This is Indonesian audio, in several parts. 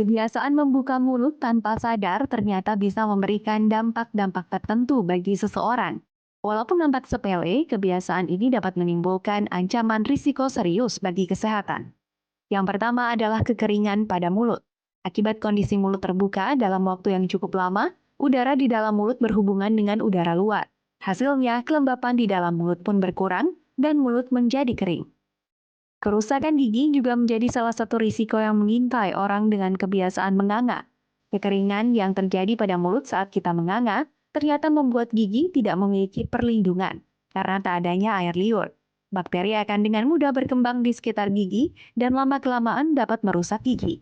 Kebiasaan membuka mulut tanpa sadar ternyata bisa memberikan dampak-dampak tertentu bagi seseorang. Walaupun nampak sepele, kebiasaan ini dapat menimbulkan ancaman risiko serius bagi kesehatan. Yang pertama adalah kekeringan pada mulut. Akibat kondisi mulut terbuka dalam waktu yang cukup lama, udara di dalam mulut berhubungan dengan udara luar. Hasilnya, kelembapan di dalam mulut pun berkurang dan mulut menjadi kering. Kerusakan gigi juga menjadi salah satu risiko yang mengintai orang dengan kebiasaan menganga. Kekeringan yang terjadi pada mulut saat kita menganga ternyata membuat gigi tidak memiliki perlindungan karena tak adanya air liur. Bakteri akan dengan mudah berkembang di sekitar gigi dan lama-kelamaan dapat merusak gigi.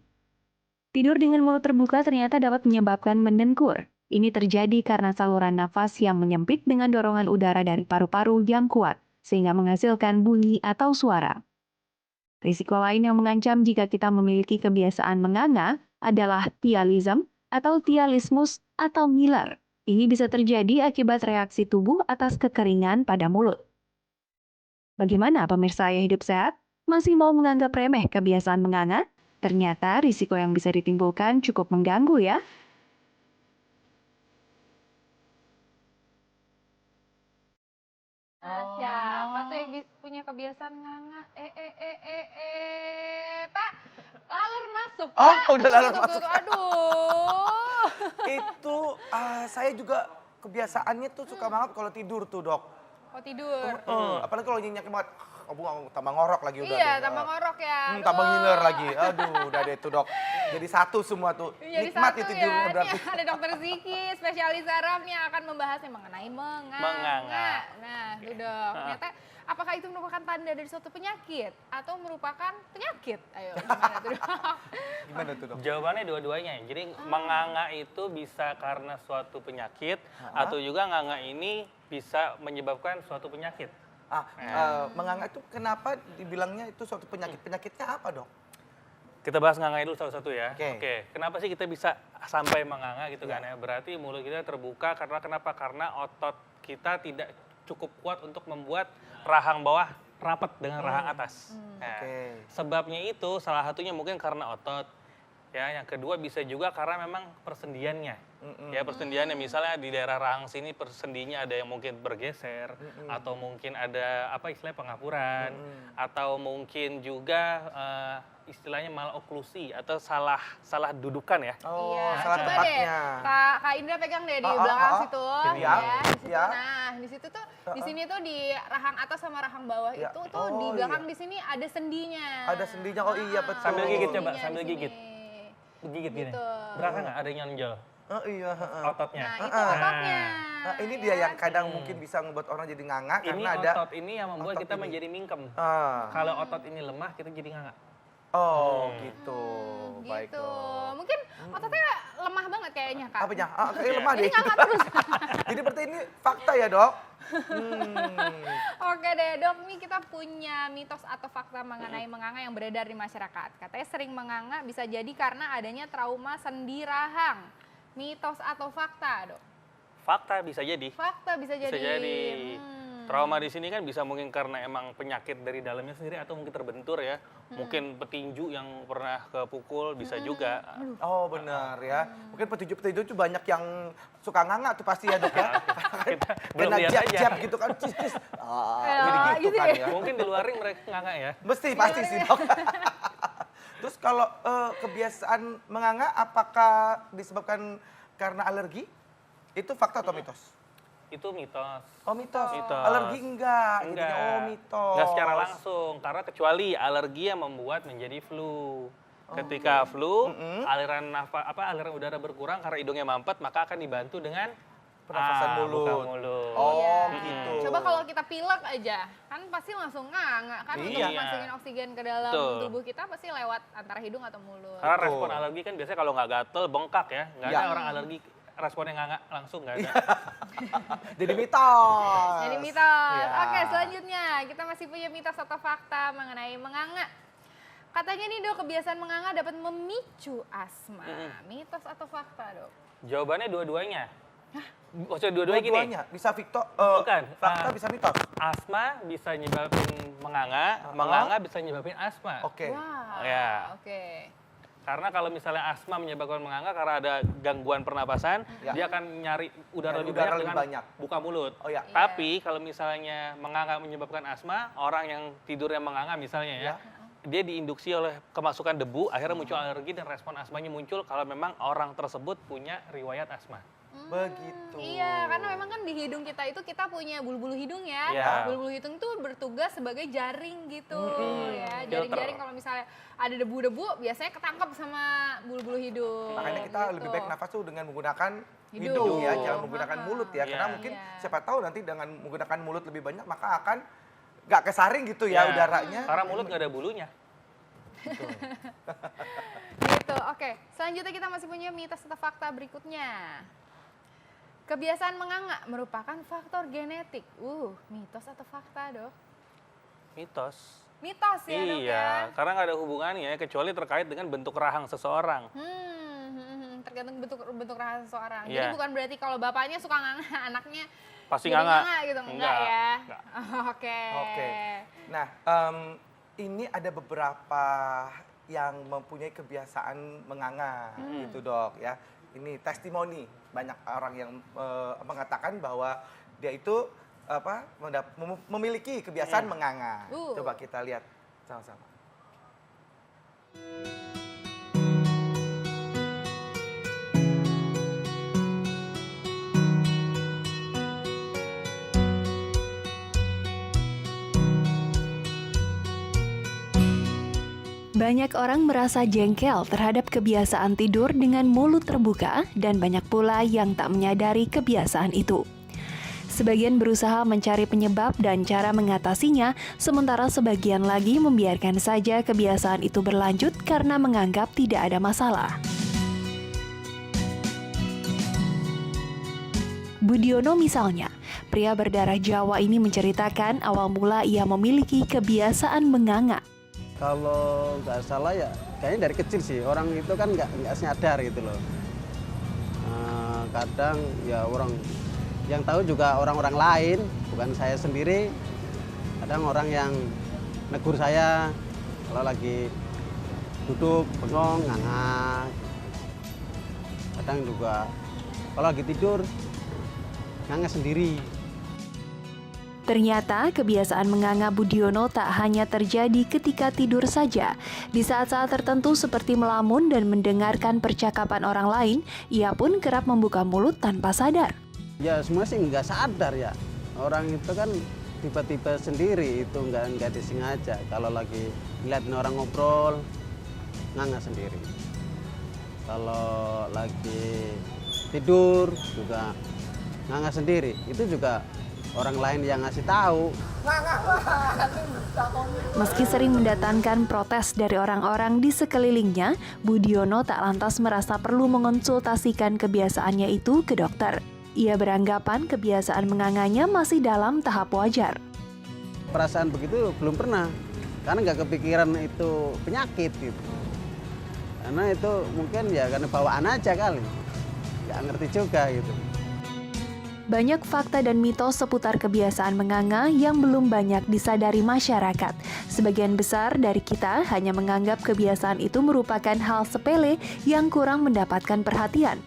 Tidur dengan mulut terbuka ternyata dapat menyebabkan mendengkur. Ini terjadi karena saluran nafas yang menyempit dengan dorongan udara dari paru-paru yang kuat, sehingga menghasilkan bunyi atau suara. Risiko lain yang mengancam jika kita memiliki kebiasaan menganga adalah thialism atau thialismus atau Miller. Ini bisa terjadi akibat reaksi tubuh atas kekeringan pada mulut. Bagaimana pemirsa Ayah Hidup Sehat? Masih mau menganggap remeh kebiasaan menganga? Ternyata risiko yang bisa ditimbulkan cukup mengganggu ya. Siapa tuh yang punya kebiasaan nganga? Pak, laler masuk, Oh, Pak. udah laler Tuh, masuk. aduh. Itu saya juga kebiasaannya tuh suka banget kalau tidur tuh, Dok. Oh, tidur. Apalagi kalau nyenyak banget, tambah ngorok lagi udah Iya, deh. tambah ngorok ya. Tambah Aduh. ngiler lagi. Aduh, udah deh tuh, Dok. Jadi satu semua tuh. Jadi Nikmat satu itu ya. tidurnya Ini berarti. ada Dokter Ziki, spesialis saraf yang akan membahasnya mengenai menganga. Nah, itu Dok. Ternyata apakah itu merupakan tanda dari suatu penyakit atau merupakan penyakit? Ayo, gimana tuh, Dok? Gimana tuh, Dok? Jawabannya dua-duanya. Jadi menganga itu bisa karena suatu penyakit atau juga nganga ini bisa menyebabkan suatu penyakit. Menganga itu kenapa dibilangnya itu suatu penyakit? Penyakitnya apa, Dok? Kita bahas nganga dulu satu-satu ya. Oke. Kenapa sih kita bisa sampai menganga gitu kan ya? Berarti mulut kita terbuka karena kenapa? Karena otot kita tidak cukup kuat untuk membuat rahang bawah rapat dengan rahang atas. Nah, sebabnya itu salah satunya mungkin karena otot. Ya, yang kedua bisa juga karena memang persendiannya. Ya, persendiannya misalnya di daerah rahang sini persendinya ada yang mungkin bergeser atau mungkin ada apa istilahnya pengapuran atau mungkin juga istilahnya maloklusi atau salah dudukan ya. Oh, Iya, salah coba tempatnya. deh, Kak Indra pegang deh di belakang situ, Iya, ya, di situ. iya. Nah, di situ tuh, di sini tuh di rahang atas sama rahang bawah Iya. itu tuh di Oh, belakang iya. di sini ada sendinya. Ada sendinya, oh iya, betul. Sambil gigit coba, Sendinya di sambil sini. gigit. Gigit gini. Gitu. Berasa nggak ada yang nonjol Oh iya, ototnya? Nah, itu ototnya. Nah, ini dia yang kadang mungkin bisa membuat orang jadi nganga Ini karena ada otot ini yang membuat otot kita ini. menjadi mingkem. Ah. Kalau otot ini lemah, kita jadi nganga. Oh, gitu. Baik, Gitu. Dok. Mungkin ototnya lemah banget kayaknya, Kak. Apanya? Kayak lemah Jadi deh. nganga terus. Jadi berarti ini fakta ya, Dok? Oke deh dok, nih kita punya mitos atau fakta mengenai menganga yang beredar di masyarakat. Katanya sering menganga bisa jadi karena adanya trauma sendi rahang. Mitos atau fakta dok? Fakta bisa jadi. Fakta bisa jadi. Bisa jadi. Trauma di sini kan bisa mungkin karena emang penyakit dari dalamnya sendiri atau mungkin terbentur ya. Mungkin petinju yang pernah kepukul bisa juga. Oh, benar ya. Mungkin petinju-petinju itu banyak yang suka nganga tuh pasti ya, Dok ya. Kita belum Kena lihat aja. jab-jab gitu kan, cis-cis. Jadi gitu gitu kan ya. ya. Mungkin di luar ring mereka nganga ya. Mesti, pasti sih, Dok. Terus kalau kebiasaan menganga apakah disebabkan karena alergi? Itu fakta atau mitos? Itu mitos. Oh, mitos. Mitos. Alergi enggak. Jadinya, oh, mitos. Enggak secara langsung, karena kecuali alergi yang membuat menjadi flu. Ketika flu, aliran aliran udara berkurang karena hidungnya mampet, maka akan dibantu dengan Pernafasan mulut. buka mulut. Oh, Iya. gitu. Coba kalau kita pilek aja, kan pasti langsung nganga kan Iya. untuk masukin oksigen ke dalam Betul. tubuh kita pasti lewat antara hidung atau mulut. Karena Betul. respon alergi kan biasanya kalau nggak gatel, bengkak ya. Nggak Iya. ada orang alergi responnya nggak langsung, nggak ada. Jadi mitos. Jadi mitos. Iya. Oke, selanjutnya kita masih punya mitos atau fakta mengenai menganga. Katanya nih dok, kebiasaan menganga dapat memicu asma. Mitos atau fakta dok? Jawabannya dua-duanya. Maksudnya dua-duanya gini, Dua-duanya. Bisa Victor, Bukan. fakta bisa mitos. asma bisa nyebabin menganga, menganga bisa nyebabin asma. Oke. Wah, Ya. oke. Karena kalau misalnya asma menyebabkan menganga karena ada gangguan pernapasan, Ya. dia akan nyari udara Nyari lebih udara banyak lebih dengan banyak. buka mulut. Oh ya. Tapi kalau misalnya menganga menyebabkan asma, orang yang tidurnya menganga misalnya ya, dia diinduksi oleh kemasukan debu, akhirnya muncul alergi dan respon asmanya muncul kalau memang orang tersebut punya riwayat asma. Begitu. Iya, karena memang kan di hidung kita itu kita punya bulu-bulu hidung ya. Iya. Bulu-bulu hidung tuh bertugas sebagai jaring gitu ya. Filter. Jaring-jaring kalau misalnya ada debu-debu biasanya ketangkap sama bulu-bulu hidung. Makanya kita gitu. lebih baik nafas tuh dengan menggunakan Hidung. hidung ya, jangan menggunakan mulut ya. Karena Iya. mungkin Iya. siapa tahu nanti dengan menggunakan mulut lebih banyak maka akan nggak kesaring gitu ya Ya, udaranya. Karena mulut nggak ada bulunya. Gitu, oke. Selanjutnya kita masih punya mitos atau fakta berikutnya. Kebiasaan menganga merupakan faktor genetik. Mitos atau fakta, Dok? Mitos. Mitos ya, Dok ya? Iya, karena nggak ada hubungannya kecuali terkait dengan bentuk rahang seseorang. Tergantung bentuk rahang seseorang. Iya. Jadi bukan berarti kalau bapaknya suka nganga, anaknya Pasti jadi nganga. gitu. Enggak ya? Enggak. Oke. Oke. Nah, ini ada beberapa yang mempunyai kebiasaan menganga gitu dok ya. Ini testimoni banyak orang yang mengatakan bahwa dia itu memiliki kebiasaan menganga. Coba kita lihat sama-sama. Banyak orang merasa jengkel terhadap kebiasaan tidur dengan mulut terbuka dan banyak pula yang tak menyadari kebiasaan itu. Sebagian berusaha mencari penyebab dan cara mengatasinya, sementara sebagian lagi membiarkan saja kebiasaan itu berlanjut karena menganggap tidak ada masalah. Budiono misalnya, pria berdarah Jawa ini menceritakan awal mula ia memiliki kebiasaan menganga. Kalau nggak salah ya kayaknya dari kecil sih, orang itu kan nggak sadar gitu loh. Kadang ya orang yang tahu juga orang-orang lain, bukan saya sendiri. Kadang orang yang negur saya kalau lagi duduk bengong, nganga. Kadang juga kalau lagi tidur nganga sendiri. Ternyata kebiasaan menganga Budiono tak hanya terjadi ketika tidur saja. Di saat-saat tertentu seperti melamun dan mendengarkan percakapan orang lain, ia pun kerap membuka mulut tanpa sadar. Ya semua sih nggak sadar ya. Orang itu kan tiba-tiba sendiri, itu nggak disengaja. Kalau lagi ngeliatin orang ngobrol, nganga sendiri. Kalau lagi tidur juga nganga sendiri. Itu juga orang lain yang ngasih tahu. Meski sering mendatangkan protes dari orang-orang di sekelilingnya, Budiono tak lantas merasa perlu mengonsultasikan kebiasaannya itu ke dokter. Ia beranggapan kebiasaan menganganya masih dalam tahap wajar. Perasaan begitu belum pernah, karena nggak kepikiran itu penyakit gitu. Karena itu mungkin ya karena bawaan aja kali, nggak ngerti juga gitu. Banyak fakta dan mitos seputar kebiasaan menganga yang belum banyak disadari masyarakat. Sebagian besar dari kita hanya menganggap kebiasaan itu merupakan hal sepele yang kurang mendapatkan perhatian.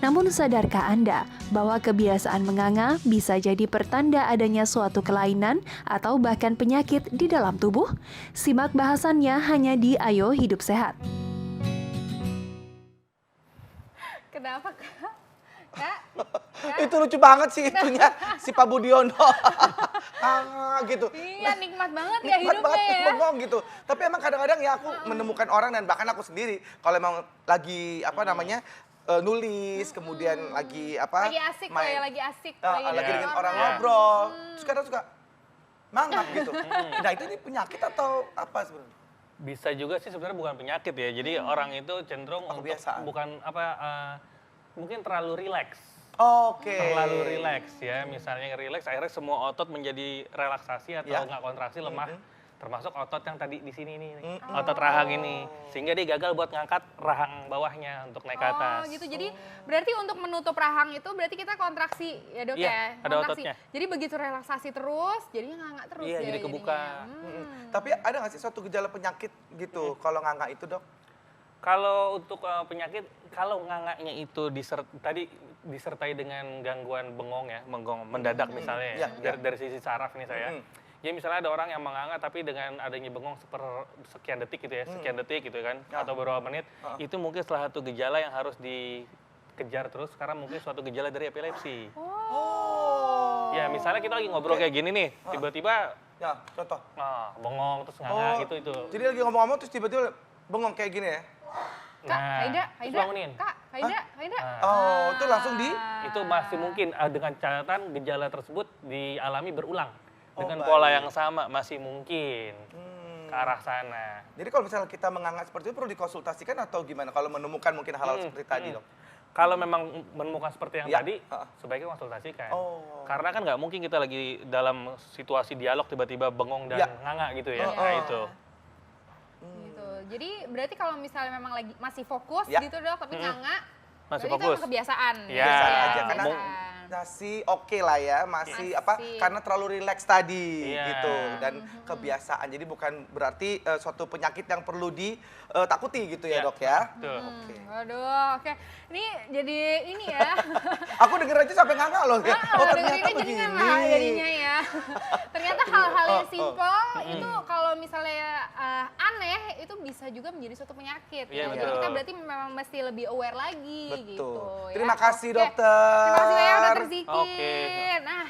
Namun sadarkah Anda bahwa kebiasaan menganga bisa jadi pertanda adanya suatu kelainan atau bahkan penyakit di dalam tubuh? Simak bahasannya hanya di Ayo Hidup Sehat. Kenapa, Kak? Kak? Itu lucu banget sih itunya si Pak Budiono. Gitu. Iya, nikmat banget ya Nikmat hidupnya banget ya. bengong gitu. Tapi emang kadang-kadang ya aku menemukan orang dan bahkan aku sendiri kalau emang lagi nulis, kemudian lagi Lagi asik loh ya, lagi asik. lagi dengan orang normal. ngobrol, terus kadang suka mangap gitu. Nah itu ini penyakit atau apa sebenarnya? Bisa juga sih sebenarnya bukan penyakit ya. Jadi orang itu cenderung untuk kebiasaan. mungkin terlalu rileks. Oke. Terlalu rileks ya. Misalnya rileks akhirnya semua otot menjadi relaksasi atau Ya. nggak kontraksi, lemah. Termasuk otot yang tadi di sini nih, otot rahang ini. Sehingga dia gagal buat ngangkat rahang bawahnya untuk naik ke atas. Oh gitu, jadi berarti untuk menutup rahang itu berarti kita kontraksi ya dok Iya, ya? ada Kontraksi. ototnya. Jadi begitu relaksasi terus, jadinya nganga terus Iya, ya jadi kebuka. jadinya. Tapi ada nggak sih suatu gejala penyakit gitu kalau nganga itu dok? Kalau untuk penyakit, kalau ngangaknya itu tadi disertai dengan gangguan bengong ya, mendadak misalnya ya, Iya, dari sisi saraf nih saya. Ya misalnya ada orang yang menganga tapi dengan adanya bengong sekian detik gitu ya, sekian detik gitu kan, atau beberapa menit, itu mungkin salah satu gejala yang harus dikejar terus karena mungkin suatu gejala dari epilepsi. Oh. Ya misalnya kita lagi ngobrol kayak gini nih, tiba-tiba Ya, contoh. bengong terus nganga gitu itu. Jadi lagi ngomong-ngomong terus tiba-tiba bengong kayak gini ya? Kak, Haida, terus Haida, bangunin. Kak, Haida, Haida. Oh, itu langsung di? Itu masih mungkin dengan catatan gejala tersebut dialami berulang dengan baik. pola yang sama, masih mungkin ke arah sana. Jadi kalau misalnya kita menganga seperti itu perlu dikonsultasikan atau gimana? Kalau menemukan mungkin hal-hal seperti tadi dong. Kalau memang menemukan seperti yang Ya, tadi, sebaiknya konsultasikan. Oh. Karena kan nggak mungkin kita lagi dalam situasi dialog tiba-tiba bengong dan Ya. nganga gitu ya. Iya. Nah itu. Gitu. Jadi berarti kalau misalnya memang lagi masih fokus Ya. gitu dok, tapi nganga, Masih berarti itu fokus. emang kebiasaan. Ya. Biasa aja karena Kebiasaan. masih oke lah ya, masih apa? Masih. Karena terlalu rileks tadi Iya. gitu dan kebiasaan. Jadi bukan berarti suatu penyakit yang perlu ditakuti gitu ya, Ya. Dok ya. Betul. Oke. Waduh, oke. Ini jadi ini ya. Aku denger aja sampai nganga loh ya. Oh, ternyata dengerinnya jadi begini. nganga jadinya ya. Ternyata hal-hal yang Oh, oh. simpel itu kalau misalnya aneh itu bisa juga menjadi suatu penyakit. Iya, ya. Jadi betul. kita berarti memang mesti lebih aware lagi Betul. gitu. Terima kasih, Oke. Dokter. Terima kasih banyak Dokter Ziki. Oke. Nah,